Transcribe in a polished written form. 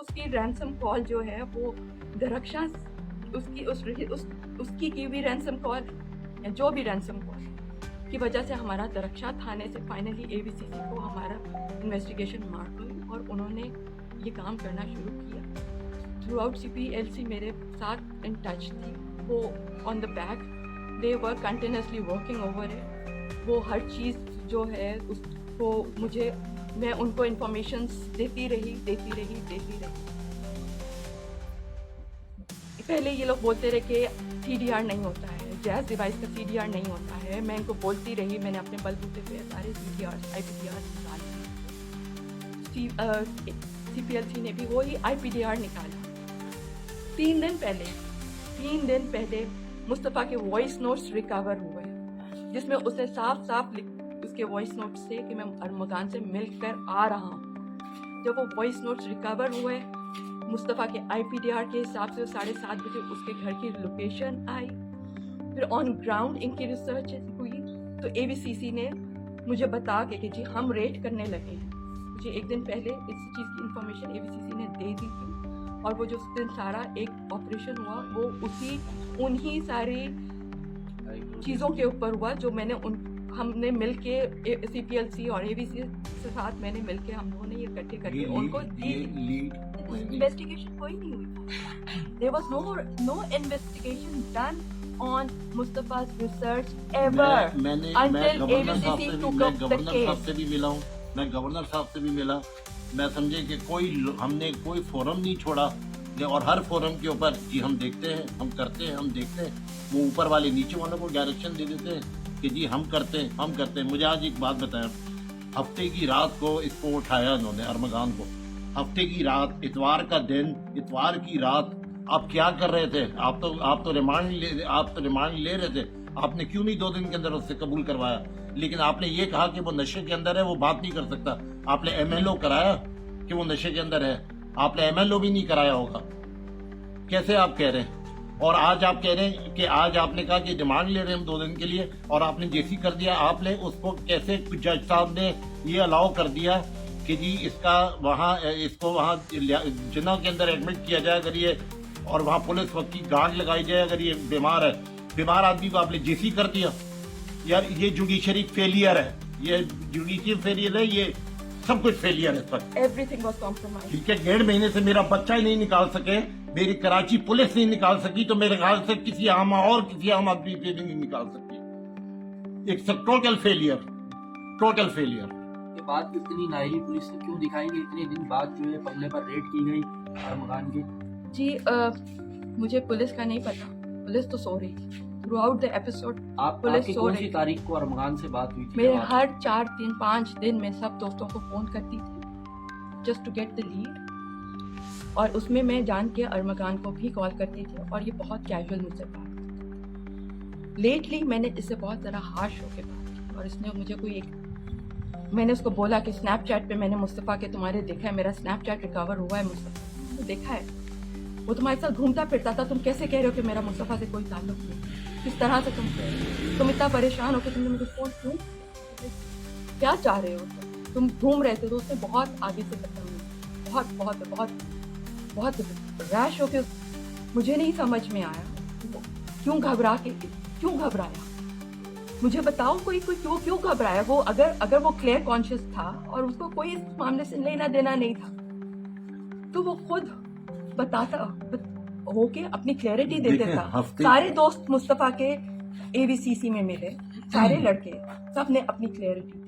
उसकी ransom call जो है वो दरक्षा उसकी की हुई रैंसम कॉल या जो भी रैंसम कॉल की वजह से हमारा दरक्षा थाने से फाइनली एबीसीसी को हमारा इन्वेस्टिगेशन मार्क हुई और उन्होंने ये काम करना शुरू किया। थ्रू आउट CPLC मेरे साथ इन टच थी, वो on the back they were continuously working over it. वो हर चीज़ जो है उसको मैं उनको इंफॉर्मेशन देती रही। पहले ये लोग बोलते रहे कि CDR नहीं होता है, जैज़ डिवाइस का CDR नहीं होता है। मैं इनको बोलती रही, मैंने अपने बलबूते पे सारे CDR IPDR निकाले। CPLC ने भी वही IPDR निकाला। 3 दिन पहले मुस्तफ़ा के वॉइस नोट्स रिकवर हुए, जिसमें उसने साफ उसके वॉइस नोट्स से कि मैं अरमगान से मिलकर आ रहा हूँ। जब वो वॉइस नोट्स रिकवर हुए, मुस्तफ़ा के IPDR के हिसाब से 7:30 बजे उसके घर की लोकेशन आई। फिर ऑन ग्राउंड इनकी रिसर्च हुई तो ABCC ने मुझे बता के कि जी हम रेड करने लगे हैं। मुझे एक दिन पहले इस चीज़ की इंफॉर्मेशन ABCC ने दे दी थी और वो जो उस दिन सारा एक ऑपरेशन हुआ वो उन्हीं सारी चीज़ों के ऊपर हुआ जो हमने मिलके CPLC और ABCC के साथ मैंने मिलके हम लोगों ने ये इकट्ठे करके उनको इन्वेस्टिगेशन कोई नहीं हुई था। There was no investigation done on Mustafa's research ever until ABCC took up the case. मैं गवर्नर साहब से भी मिला। मैं समझे कि हमने कोई फोरम नहीं छोड़ा और हर फोरम के ऊपर जी हम देखते हैं, हम करते हैं, हम देखते हैं। वो ऊपर वाले नीचे वालों को डायरेक्शन दे देते हैं कि जी हम करते हैं। मुझे आज एक बात बताएं, हफ्ते की रात को इसको उठाया उन्होंने अरमगान को। हफ्ते की रात, इतवार का दिन, इतवार की रात आप क्या कर रहे थे? आप तो रिमांड ले रहे थे। आपने क्यों नहीं 2 दिन के अंदर उससे कबूल करवाया? लेकिन आपने ये कहा कि वो नशे के अंदर है, वो बात नहीं कर सकता। आपने MLO कराया कि वो नशे के अंदर है? आपने MLO भी नहीं कराया होगा। कैसे आप कह रहे हैं? और आज आप कह रहे हैं कि आज आपने कहा कि डिमांड ले रहे हैं हम 2 दिन के लिए और आपने जैसी कर दिया। आपने उसको कैसे जज साहब ने ये अलाउ कर दिया कि जी इसको वहाँ जिन्ना के अंदर एडमिट किया जाए अगर ये, और वहाँ पुलिस वक्त की गार्ड लगाई जाए अगर ये बीमार आदमी को आपने जैसी कर दिया। यार ये जुडिशरी फेलियर है, ये जुडिशरी फेलियर है, ये सब कुछ फेलियर है इस पर। Everything was compromised. ठीक है, 1.5 महीने से मेरा बच्चा ही नहीं निकाल सके, मेरी कराची पुलिस नहीं निकाल सकी, तो मेरे ख्याल से किसी आम आदमी पे भी नहीं निकाल सकी। एक टोटल फेलियर। ये बात इतनी नाइली पुलिस ने क्यों दिखाई कि इतने दिन बाद जो है बंगले पर रेड की गई अरमगान की? जी मुझे पुलिस का नहीं पता, पुलिस तो सो रही थी through out the episode. Police कौन सी तारीख को अरमगान से बात हुई थी? मेरे हर 4-3-5 दिन में सब दोस्तों को फोन करती थी just to get the lead, और उसमें मैं जान के अरमगान को भी कॉल करती थी और ये बहुत कैजुअल मुझसे बात करती। लेटली मैंने इससे बहुत ज़रा हार्श होकर बात की और इसने मुझे मैंने उसको बोला कि स्नैपचैट पे मैंने मुस्तफ़ा के तुम्हारे देखा है, मेरा स्नैपचैट रिकवर हुआ है, मुस्तफ़ा तो देखा है, वो तुम्हारे साथ घूमता फिरता था, तुम कैसे कह रहे हो कि मेरा मुस्तफ़ा से कोई ताल्लुक नहीं? किस तरह से तुम इतना परेशान हो कि तुमने मुझे फोन क्यों, क्या चाह रहे हो? तुम घूम रहे थे तो उसने बहुत आगे से बहुत रैश हो के, मुझे नहीं समझ में आया क्यों घबराया। मुझे बताओ कोई क्यों घबराया? वो अगर वो क्लियर कॉन्शियस था और उसको कोई इस मामले से लेना देना नहीं था तो वो खुद बताता होके अपनी क्लैरिटी दे देता। सारे दोस्त मुस्तफ़ा के ABCC में मिले, सारे लड़के, सब ने अपनी क्लैरिटी